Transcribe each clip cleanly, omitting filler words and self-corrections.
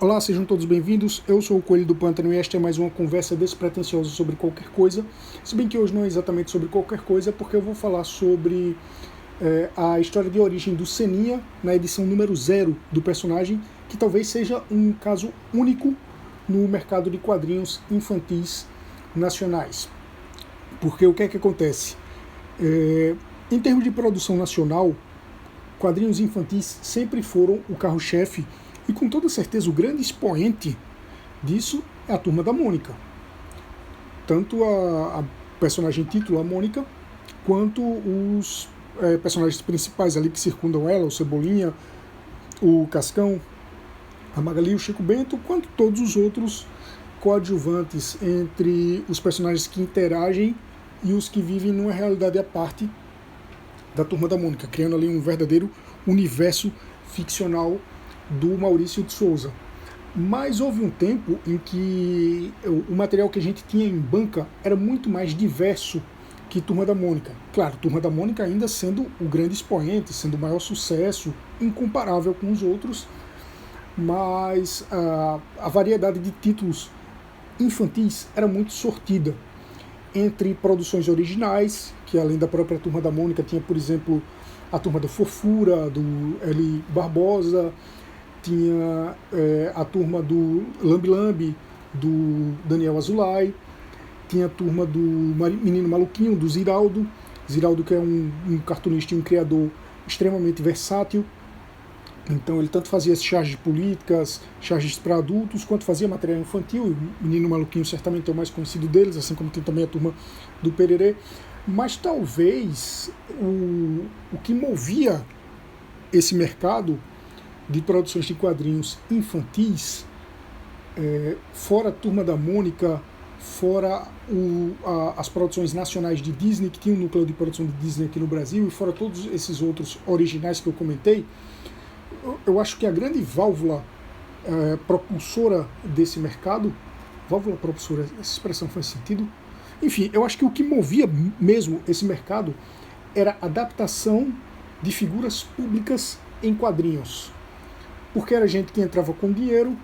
Olá, sejam todos bem-vindos. Eu sou o Coelho do Pântano e esta é mais uma conversa despretensiosa sobre qualquer coisa. Se bem que hoje não é exatamente sobre qualquer coisa, porque eu vou falar sobre a história de origem do Seninha, na edição número 0 do personagem, que talvez seja um caso único no mercado de quadrinhos infantis nacionais. Porque o que é que acontece? Em termos de produção nacional, quadrinhos infantis sempre foram o carro-chefe e com toda certeza o grande expoente disso é a Turma da Mônica. Tanto a personagem título, a Mônica, quanto os personagens principais ali que circundam ela, o Cebolinha, o Cascão, a Magali, o Chico Bento, quanto todos os outros coadjuvantes entre os personagens que interagem e os que vivem numa realidade à parte da Turma da Mônica, criando ali um verdadeiro universo ficcional do Maurício de Souza. Mas houve um tempo em que o material que a gente tinha em banca era muito mais diverso que Turma da Mônica. Claro, Turma da Mônica ainda sendo o grande expoente, sendo o maior sucesso, incomparável com os outros, mas a variedade de títulos infantis era muito sortida entre produções originais, que além da própria Turma da Mônica tinha, por exemplo, a Turma da Fofura, do Eli Barbosa, tinha a turma do Lambi Lambi, do Daniel Azulay, tinha a turma do Menino Maluquinho, do Ziraldo, que é um cartunista e um criador extremamente versátil. Então ele tanto fazia charges políticas, charges para adultos, quanto fazia material infantil. O Menino Maluquinho certamente é o mais conhecido deles, assim como tem também a turma do Pererê. Mas talvez o que movia esse mercado de produções de quadrinhos infantis, fora a Turma da Mônica, fora as produções nacionais de Disney, que tinha um núcleo de produção de Disney aqui no Brasil, e fora todos esses outros originais que eu comentei, eu acho que a grande válvula propulsora desse mercado, válvula propulsora, essa expressão faz sentido? Enfim, eu acho que o que movia mesmo esse mercado era a adaptação de figuras públicas em quadrinhos. Porque era gente que entrava com dinheiro,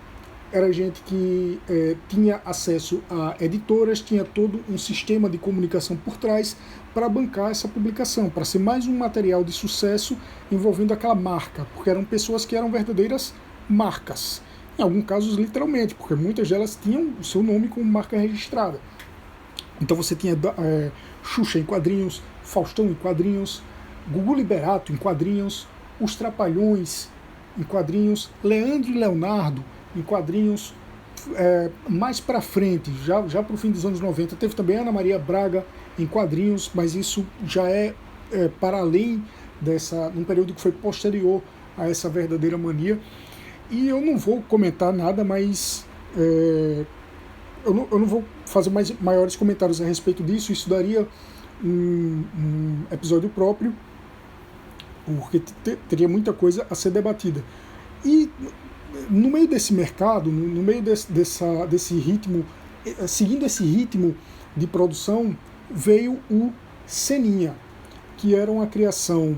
era gente que tinha acesso a editoras, tinha todo um sistema de comunicação por trás para bancar essa publicação, para ser mais um material de sucesso envolvendo aquela marca, porque eram pessoas que eram verdadeiras marcas. Em alguns casos, literalmente, porque muitas delas tinham o seu nome como marca registrada. Então você tinha Xuxa em quadrinhos, Faustão em quadrinhos, Gugu Liberato em quadrinhos, Os Trapalhões em quadrinhos, Leandro e Leonardo em quadrinhos. Mais para frente, já para o fim dos anos 90, teve também Ana Maria Braga em quadrinhos, mas isso já é para além num período que foi posterior a essa verdadeira mania. E eu não vou comentar nada, mas eu não vou fazer maiores comentários a respeito disso. Isso daria um episódio próprio, porque teria muita coisa a ser debatida. E no meio desse mercado, no meio desse ritmo, seguindo esse ritmo de produção, veio o Seninha, que era uma criação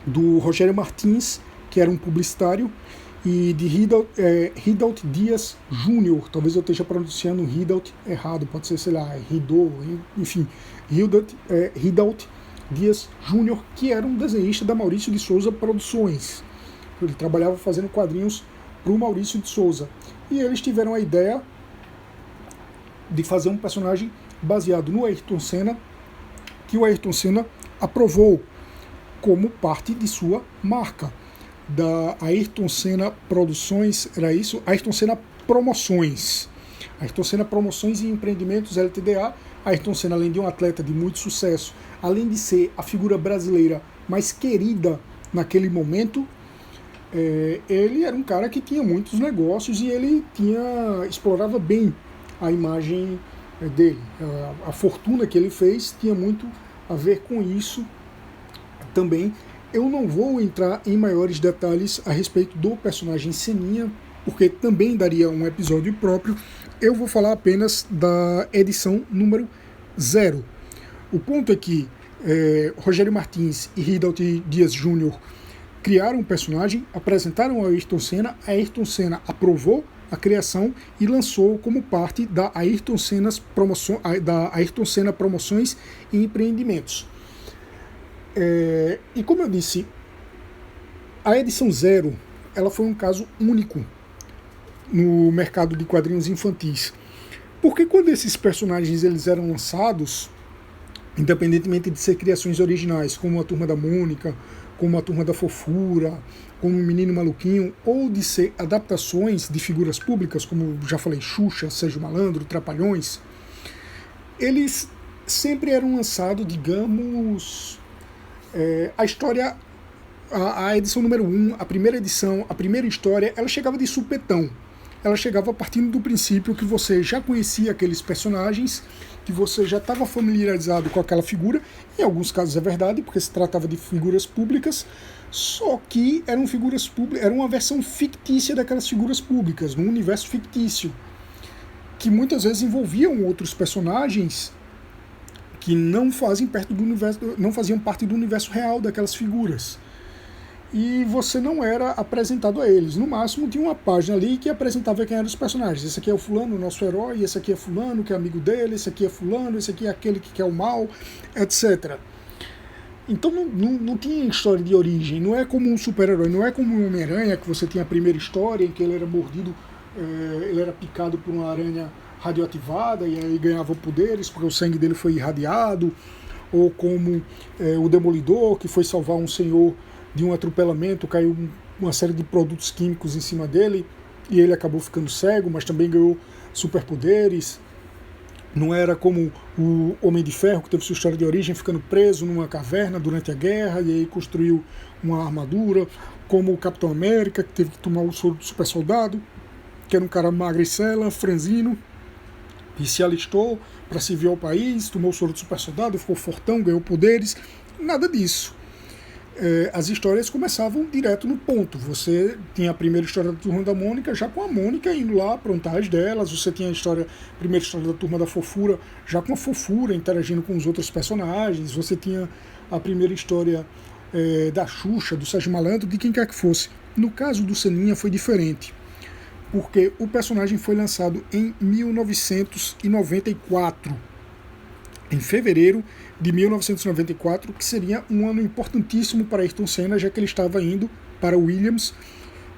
do Rogério Martins, que era um publicitário, e de Ridaut Dias Júnior. Talvez eu esteja pronunciando Ridaut errado, pode ser, sei lá, Ridou, enfim, Ridaut Dias Júnior, que era um desenhista da Maurício de Souza Produções. Ele trabalhava fazendo quadrinhos para o Maurício de Souza. E eles tiveram a ideia de fazer um personagem baseado no Ayrton Senna, que o Ayrton Senna aprovou como parte de sua marca. Da Ayrton Senna Produções, era isso? Ayrton Senna Promoções. Ayrton Senna Promoções e Empreendimentos LTDA. Ayrton Senna, além de um atleta de muito sucesso, além de ser a figura brasileira mais querida naquele momento, ele era um cara que tinha muitos negócios e ele explorava bem a imagem dele. A fortuna que ele fez tinha muito a ver com isso também. Eu não vou entrar em maiores detalhes a respeito do personagem Seninha, porque também daria um episódio próprio. Eu vou falar apenas da edição número 0. O ponto é que Rogério Martins e Ridaut Dias Júnior criaram um personagem, apresentaram a Ayrton Senna aprovou a criação e lançou como parte da Ayrton Senna Promoções e Empreendimentos. E como eu disse, a edição 0 ela foi um caso único no mercado de quadrinhos infantis. Porque quando esses personagens eles eram lançados, independentemente de ser criações originais, como a Turma da Mônica, como a Turma da Fofura, como o Menino Maluquinho, ou de ser adaptações de figuras públicas, como já falei, Xuxa, Sérgio Malandro, Trapalhões, eles sempre eram lançados, digamos, a história, a edição número 1, a primeira edição, a primeira história, ela chegava de supetão. Ela chegava partindo do princípio que você já conhecia aqueles personagens, que você já estava familiarizado com aquela figura. Em alguns casos é verdade, porque se tratava de figuras públicas, só que eram figuras públicas, era uma versão fictícia daquelas figuras públicas, num universo fictício, que muitas vezes envolviam outros personagens que não faziam parte do universo real daquelas figuras. E você não era apresentado a eles. No máximo tinha uma página ali que apresentava quem eram os personagens. Esse aqui é o fulano, o nosso herói, esse aqui é fulano, que é amigo dele, esse aqui é fulano, esse aqui é aquele que quer o mal, etc. Então não tinha história de origem, não é como um super-herói, não é como um Homem-Aranha, que você tinha a primeira história em que ele era mordido, ele era picado por uma aranha radioativada e aí ganhava poderes porque o sangue dele foi irradiado, ou como o Demolidor, que foi salvar um senhor de um atropelamento, caiu uma série de produtos químicos em cima dele e ele acabou ficando cego, mas também ganhou superpoderes. Não era como o Homem de Ferro, que teve sua história de origem ficando preso numa caverna durante a guerra e aí construiu uma armadura, como o Capitão América, que teve que tomar o soro do super soldado, que era um cara magricela, franzino, e se alistou para servir ao país, tomou o soro do super soldado, ficou fortão, ganhou poderes. Nada disso. As histórias começavam direto no ponto. Você tinha a primeira história da Turma da Mônica, já com a Mônica indo lá aprontar as delas. Você tinha a primeira história da Turma da Fofura, já com a Fofura interagindo com os outros personagens. Você tinha a primeira história da Xuxa, do Sérgio Malandro, de quem quer que fosse. No caso do Seninha foi diferente, porque o personagem foi lançado em 1994, em fevereiro de 1994, que seria um ano importantíssimo para Ayrton Senna, já que ele estava indo para Williams,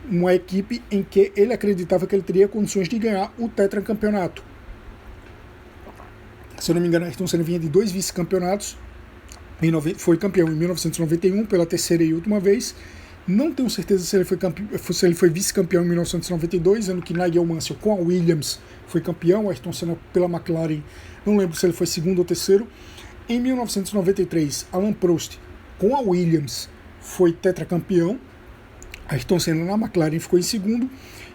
uma equipe em que ele acreditava que ele teria condições de ganhar o tetracampeonato. Se eu não me engano, Ayrton Senna vinha de 2 vice-campeonatos, foi campeão em 1991 pela terceira e última vez. Não tenho certeza se ele foi vice-campeão em 1992, ano que Nigel Mansell com a Williams foi campeão, Ayrton Senna pela McLaren, não lembro se ele foi segundo ou terceiro. Em 1993, Alain Prost com a Williams foi tetracampeão, Ayrton Senna na McLaren ficou em segundo.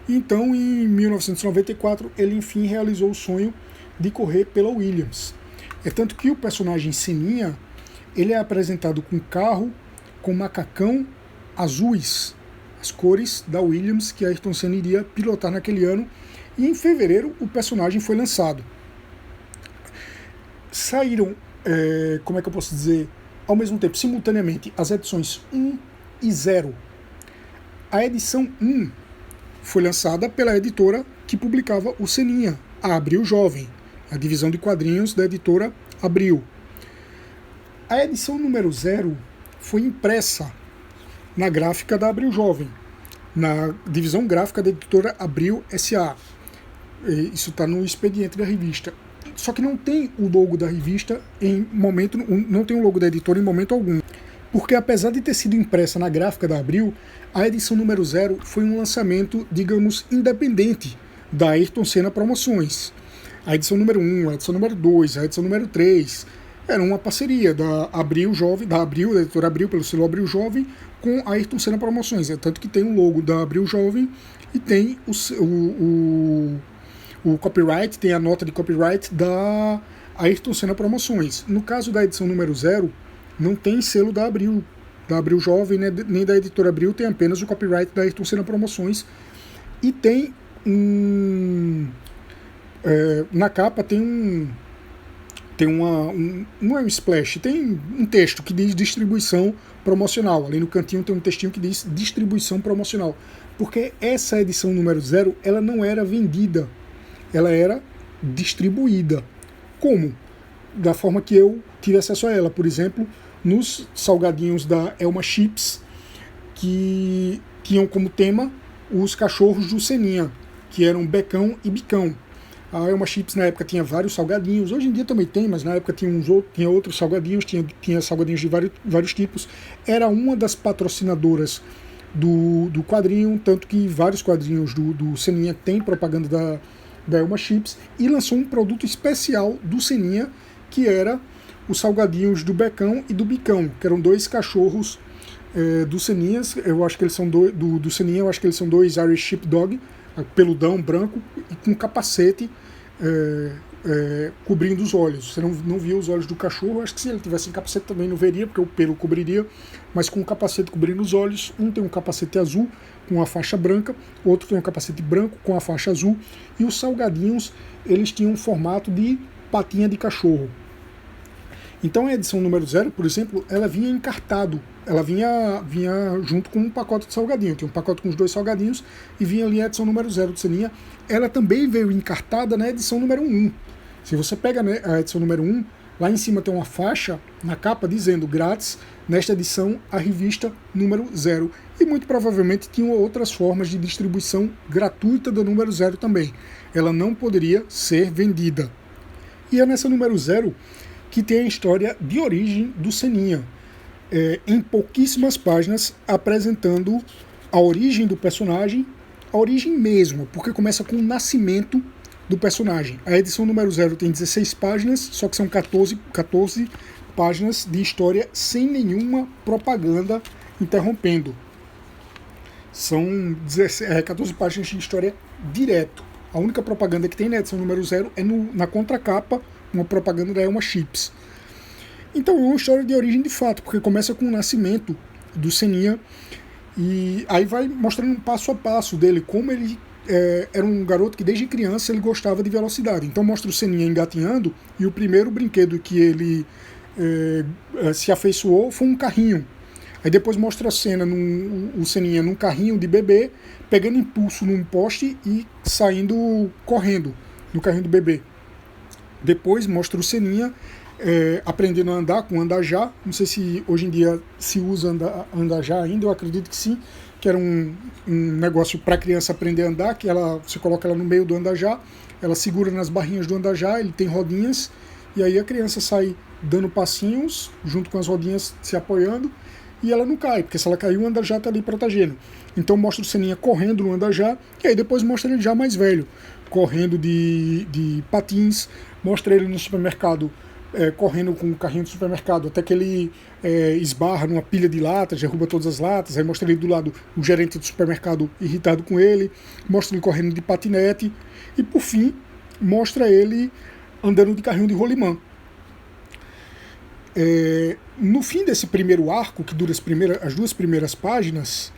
Então, em 1994, ele enfim realizou o sonho de correr pela Williams. É tanto que o personagem Seninha, ele é apresentado com carro, com macacão azuis, as cores da Williams que a Ayrton Senna iria pilotar naquele ano, e em fevereiro o personagem foi lançado. Saíram, como é que eu posso dizer, ao mesmo tempo, simultaneamente, as edições 1 e 0. A edição 1 foi lançada pela editora que publicava o Seninha, a Abril Jovem, a divisão de quadrinhos da editora Abril. A edição número 0 foi impressa na gráfica da Abril Jovem, na divisão gráfica da editora Abril S.A. Isso está no expediente da revista. Só que não tem o logo da revista não tem o logo da editora em momento algum. Porque apesar de ter sido impressa na gráfica da Abril, a edição número 0 foi um lançamento, digamos, independente da Ayrton Senna Promoções. A edição número 1, a edição número 2, a edição número 3... era uma parceria da Abril Jovem, da editora Abril, pelo selo Abril Jovem, com a Ayrton Senna Promoções. Tanto que tem o logo da Abril Jovem e tem o copyright, tem a nota de copyright da Ayrton Senna Promoções. No caso da edição número 0, não tem selo da Abril Jovem, né, nem da editora Abril, tem apenas o copyright da Ayrton Senna Promoções. E tem na capa tem tem não é um splash, tem um texto que diz distribuição promocional. Ali no cantinho tem um textinho que diz distribuição promocional. Porque essa edição número 0, ela não era vendida, ela era distribuída. Como? Da forma que eu tive acesso a ela. Por exemplo, nos salgadinhos da Elma Chips, que tinham como tema os cachorros do Seninha, que eram Becão e Bicão. A Elma Chips na época tinha vários salgadinhos, hoje em dia também tem, mas na época tinha outros salgadinhos, tinha salgadinhos de vários tipos. Era uma das patrocinadoras do quadrinho, tanto que vários quadrinhos do Seninha tem propaganda da Elma Chips, e lançou um produto especial do Seninha, que era os salgadinhos do Becão e do Bicão, que eram dois cachorros do Seninha. Eu acho que eles são do Seninha, eu acho que eles são dois Irish Sheepdog, peludão, branco, e com capacete cobrindo os olhos. Você não via os olhos do cachorro. Acho que se ele tivesse capacete também não veria, porque o pelo cobriria, mas com o capacete cobrindo os olhos. Um tem um capacete azul com a faixa branca, outro tem um capacete branco com a faixa azul, e os salgadinhos, eles tinham um formato de patinha de cachorro. Então a edição número 0, por exemplo, ela vinha encartado, ela vinha junto com um pacote de salgadinho, tinha um pacote com os dois salgadinhos e vinha ali a edição número 0 do Seninha. Ela também veio encartada na edição número 1. Se você pega, né, a edição número 1, lá em cima tem uma faixa na capa dizendo grátis, nesta edição, a revista número 0. E muito provavelmente tinham outras formas de distribuição gratuita do número 0 também. Ela não poderia ser vendida. E é nessa número 0 que tem a história de origem do Seninha, em pouquíssimas páginas, apresentando a origem do personagem, a origem mesmo, porque começa com o nascimento do personagem. A edição número 0 tem 16 páginas, só que são 14 páginas de história sem nenhuma propaganda interrompendo. São 14 páginas de história direto. A única propaganda que tem na edição número 0 é na contracapa, uma propaganda da Elma Chips. Então é uma história de origem de fato, porque começa com o nascimento do Seninha, e aí vai mostrando um passo a passo dele, como ele era um garoto que desde criança ele gostava de velocidade. Então mostra o Seninha engatinhando, e o primeiro brinquedo que ele se afeiçoou foi um carrinho. Aí depois mostra a cena, o Seninha num carrinho de bebê, pegando impulso num poste e saindo correndo no carrinho do bebê. Depois mostra o Seninha aprendendo a andar com andajá. Não sei se hoje em dia se usa andajá ainda, eu acredito que sim, que era um negócio para a criança aprender a andar, que você coloca ela no meio do andajá, ela segura nas barrinhas do andajá, ele tem rodinhas, e aí a criança sai dando passinhos, junto com as rodinhas se apoiando, e ela não cai, porque se ela cair, o andajá está ali protegendo. Então mostra o Seninha correndo no andajá, e aí depois mostra ele já mais velho, correndo de patins, mostra ele no supermercado, correndo com o carrinho do supermercado, até que ele esbarra numa pilha de latas, derruba todas as latas, aí mostra ele do lado o gerente do supermercado irritado com ele, mostra ele correndo de patinete, e por fim mostra ele andando de carrinho de rolimã. No fim desse primeiro arco, que dura as 2 primeiras páginas,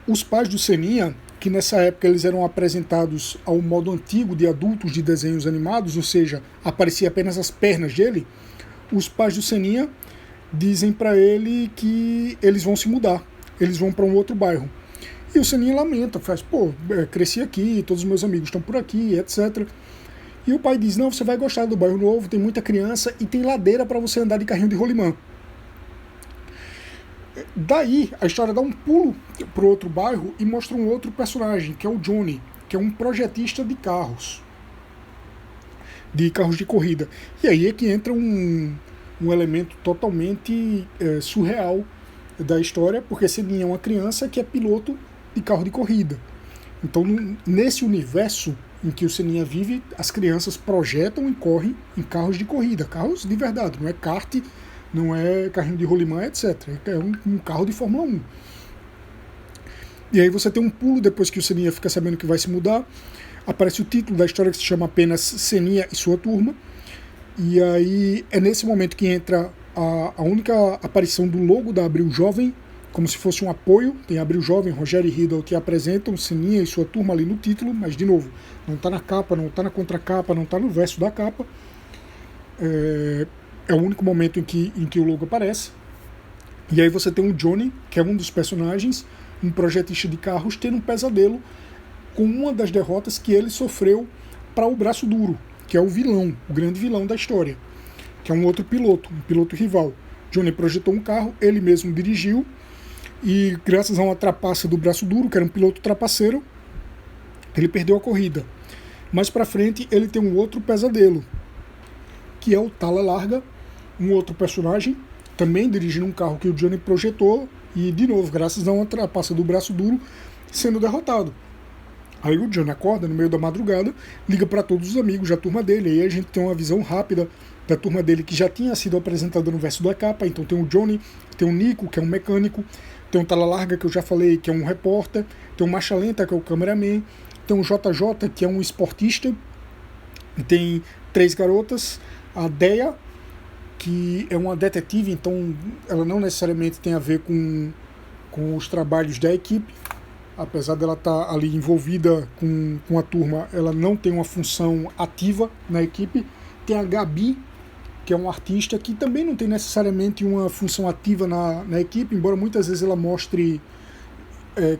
os pais do Seninha, que nessa época eles eram apresentados ao modo antigo de adultos de desenhos animados, ou seja, aparecia apenas as pernas dele, os pais do Seninha dizem para ele que eles vão se mudar, eles vão para um outro bairro. E o Seninha lamenta, faz, cresci aqui, todos os meus amigos estão por aqui, etc. E o pai diz, não, você vai gostar do bairro novo, tem muita criança e tem ladeira para você andar de carrinho de rolimã. Daí a história dá um pulo para o outro bairro e mostra um outro personagem, que é o Johnny, que é um projetista de carros de corrida. E aí é que entra um elemento totalmente surreal da história, porque Seninha é uma criança que é piloto de carro de corrida. Então nesse universo em que o Seninha vive, as crianças projetam e correm em carros de corrida, carros de verdade, não é kart, não é carrinho de rolimã, etc. É um carro de Fórmula 1. E aí você tem um pulo depois que o Seninha fica sabendo que vai se mudar. Aparece o título da história, que se chama apenas Seninha e sua turma. E aí é nesse momento que entra a única aparição do logo da Abril Jovem, como se fosse um apoio. Tem Abril Jovem, Rogério e Riddle que apresentam Seninha e sua turma ali no título, mas de novo, não está na capa, não está na contracapa, não está no verso da capa. é o único momento em que o logo aparece. E aí você tem o Johnny, que é um dos personagens, um projetista de carros, tendo um pesadelo com uma das derrotas que ele sofreu para o Braço Duro, que é o vilão, o grande vilão da história, que é um outro piloto, um piloto rival. Johnny projetou um carro, ele mesmo dirigiu, e graças a uma trapaça do Braço Duro, que era um piloto trapaceiro, ele perdeu a corrida. Mais pra frente ele tem um outro pesadelo, que é o Tala Larga, um outro personagem, também dirigindo um carro que o Johnny projetou, e de novo, graças a uma trapaça do Braço Duro, sendo derrotado. Aí o Johnny acorda no meio da madrugada, liga para todos os amigos da turma dele, aí a gente tem uma visão rápida da turma dele que já tinha sido apresentada no verso da capa. Então tem o Johnny, tem o Nico, que é um mecânico, tem o Tala Larga, que eu já falei, que é um repórter, tem o Marcha Lenta, que é o cameraman, tem o JJ, que é um esportista, tem 3 garotas, a Deia, que é uma detetive, então ela não necessariamente tem a ver com os trabalhos da equipe, apesar dela estar ali envolvida com a turma, ela não tem uma função ativa na equipe. Tem a Gabi, que é um artista que também não tem necessariamente uma função ativa na equipe, embora muitas vezes ela mostre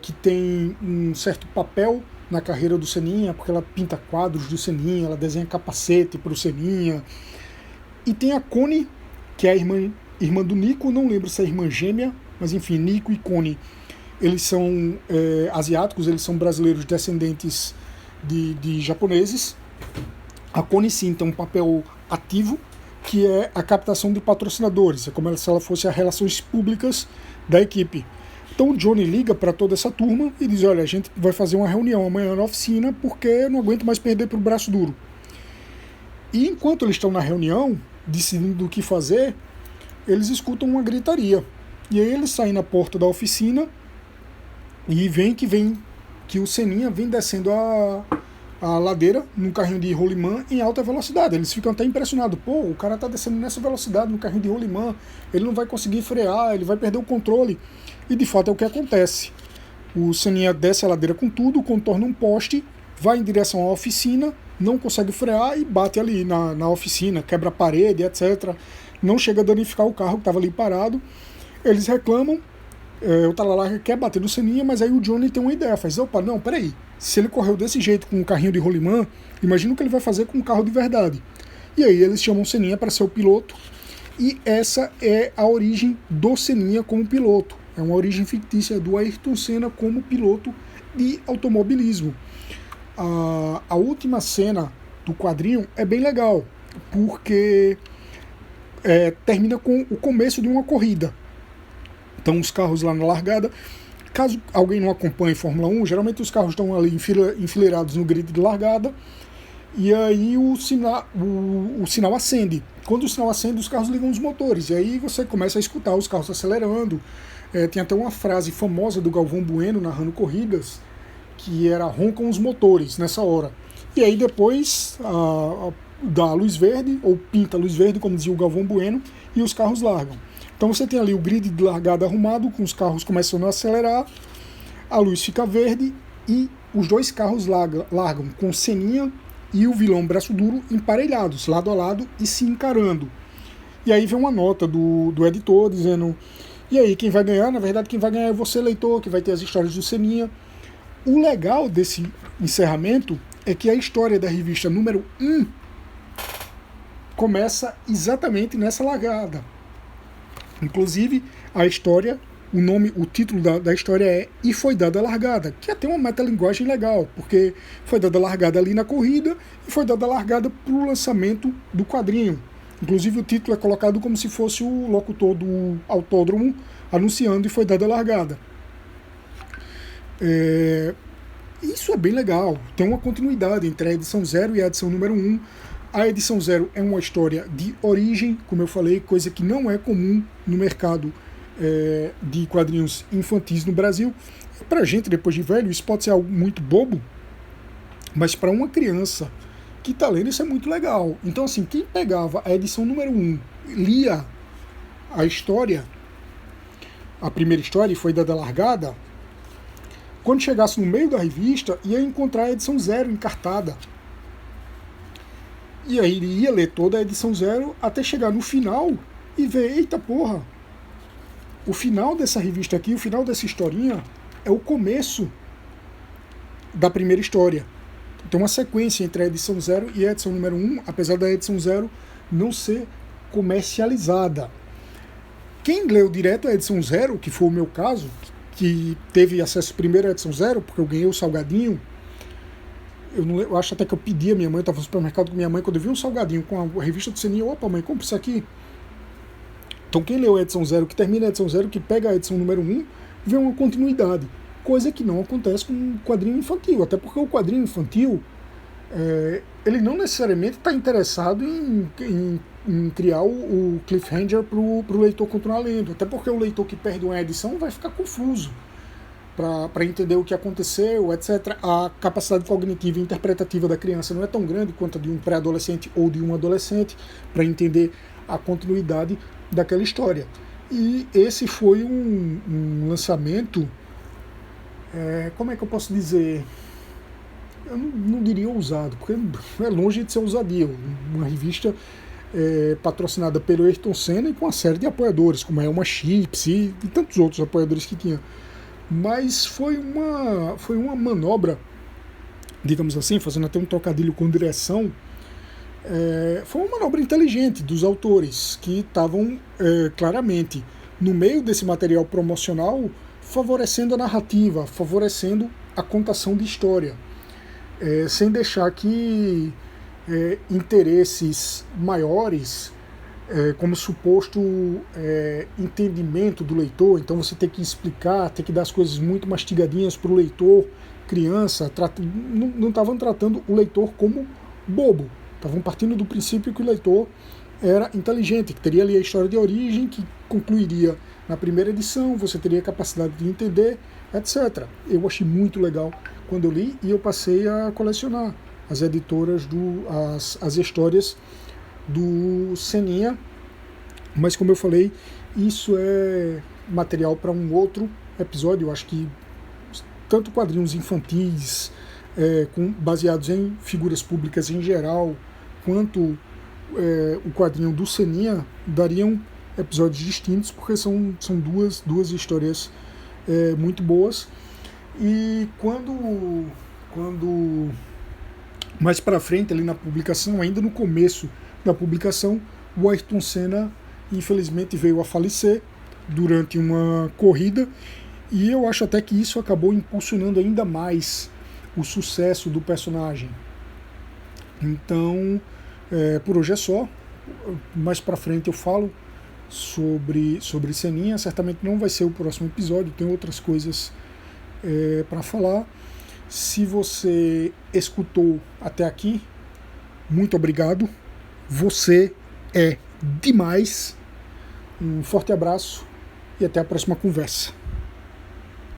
que tem um certo papel na carreira do Seninha, porque ela pinta quadros do Seninha, ela desenha capacete para o Seninha. E tem a Connie, que é a irmã do Nico, não lembro se é a irmã gêmea, mas enfim, Nico e Connie, eles são asiáticos, eles são brasileiros descendentes de japoneses. A Connie sim tem um papel ativo, que é a captação de patrocinadores, é como se ela fosse as relações públicas da equipe. Então o Johnny liga para toda essa turma e diz: olha, a gente vai fazer uma reunião amanhã na oficina porque eu não aguento mais perder para o Braço Duro. E enquanto eles estão na reunião, decidindo o que fazer, eles escutam uma gritaria. E aí eles saem na porta da oficina e veem que o Seninha vem descendo a ladeira num carrinho de rolimã em alta velocidade. Eles ficam até impressionados. Pô, o cara tá descendo nessa velocidade no carrinho de rolimã, ele não vai conseguir frear, ele vai perder o controle. E de fato é o que acontece. O Seninha desce a ladeira com tudo, contorna um poste, vai em direção à oficina, não consegue frear e bate ali na oficina, quebra a parede, etc. Não chega a danificar o carro que estava ali parado. Eles reclamam, o Tala Larga quer bater no Seninha, mas aí o Johnny tem uma ideia, faz: opa, não, peraí, se ele correu desse jeito com um carrinho de rolimã, imagina o que ele vai fazer com um carro de verdade. E aí eles chamam o Seninha para ser o piloto, e essa é a origem do Seninha como piloto. É uma origem fictícia do Ayrton Senna como piloto de automobilismo. A última cena do quadrinho é bem legal, porque termina com o começo de uma corrida. Então os carros lá na largada, caso alguém não acompanhe Fórmula 1, geralmente os carros estão ali enfileirados no grid de largada, e aí o sinal acende. Quando o sinal acende, os carros ligam os motores, e aí você começa a escutar os carros acelerando. Tem até uma frase famosa do Galvão Bueno narrando corridas, que era: roncam os motores nessa hora. E aí depois dá a luz verde, ou pinta a luz verde, como dizia o Galvão Bueno, e os carros largam. Então você tem ali o grid de largada arrumado, com os carros começando a acelerar, a luz fica verde e os dois carros largam com o Seninha e o vilão Braço Duro emparelhados, lado a lado e se encarando. E aí vem uma nota do editor dizendo: e aí, quem vai ganhar? Na verdade, quem vai ganhar é você, leitor, que vai ter as histórias do Seninha. O legal desse encerramento é que a história da revista número 1 começa exatamente nessa largada. Inclusive, a história, o título da história é E Foi Dada a Largada, que até uma metalinguagem legal, porque foi dada a largada ali na corrida e foi dada a largada para o lançamento do quadrinho. Inclusive o título é colocado como se fosse o locutor do autódromo anunciando E Foi Dada a Largada. Isso é bem legal, tem uma continuidade entre a edição 0 e a edição número 1. A edição 0 é uma história de origem, como eu falei, coisa que não é comum no mercado de quadrinhos infantis no Brasil. Pra gente, depois de velho, isso pode ser algo muito bobo, mas para uma criança que tá lendo, isso é muito legal. Então, assim, quem pegava a edição número 1, lia a história, a primeira história, E Foi Dada a Largada, quando chegasse no meio da revista, ia encontrar a edição 0 encartada. E aí ele ia ler toda a edição 0 até chegar no final e ver, eita porra, o final dessa revista aqui, o final dessa historinha é o começo da primeira história. Tem uma sequência entre a edição 0 e a edição número 1, apesar da edição 0 não ser comercializada. Quem leu direto a edição 0, que foi o meu caso, que teve acesso primeiro à edição 0, porque eu ganhei o salgadinho, eu acho até que eu pedi a minha mãe, eu estava no supermercado com minha mãe, quando eu vi um salgadinho com a revista do Seninha, opa mãe, compra isso aqui. Então quem leu a edição 0, que termina a edição 0, que pega a edição número 1, vê uma continuidade, coisa que não acontece com um quadrinho infantil, até porque o quadrinho infantil, ele não necessariamente está interessado em criar o cliffhanger para o leitor continuar lendo, até porque o leitor que perde uma edição vai ficar confuso para entender o que aconteceu, etc. A capacidade cognitiva e interpretativa da criança não é tão grande quanto a de um pré-adolescente ou de um adolescente para entender a continuidade daquela história. E esse foi um lançamento, como é que eu posso dizer? Eu não diria ousado, porque é longe de ser ousadia. Uma revista patrocinada pelo Ayrton Senna e com uma série de apoiadores, como a Elma Chips e tantos outros apoiadores que tinha. Mas foi uma manobra, digamos assim, fazendo até um trocadilho com direção, foi uma manobra inteligente dos autores, que estavam claramente no meio desse material promocional, favorecendo a narrativa, favorecendo a contação de história, sem deixar que interesses maiores, como suposto entendimento do leitor, então você tem que explicar, tem que dar as coisas muito mastigadinhas para o leitor, criança, não estavam tratando o leitor como bobo, estavam partindo do princípio que o leitor era inteligente, que teria ali a história de origem, que concluiria na primeira edição, você teria capacidade de entender, etc. Eu achei muito legal quando eu li e eu passei a colecionar as editoras, as histórias do Seninha, mas como eu falei, isso é material para um outro episódio. Eu acho que tanto quadrinhos infantis, baseados em figuras públicas em geral, quanto o quadrinho do Seninha dariam episódios distintos, porque são duas histórias muito boas. E quando mais para frente, ali na publicação, ainda no começo da publicação, o Ayrton Senna infelizmente veio a falecer durante uma corrida, e eu acho até que isso acabou impulsionando ainda mais o sucesso do personagem. Então, por hoje é só. Mais para frente eu falo sobre Seninha. Certamente não vai ser o próximo episódio, tem outras coisas para falar. Se você escutou até aqui, muito obrigado. Você é demais. Um forte abraço e até a próxima conversa.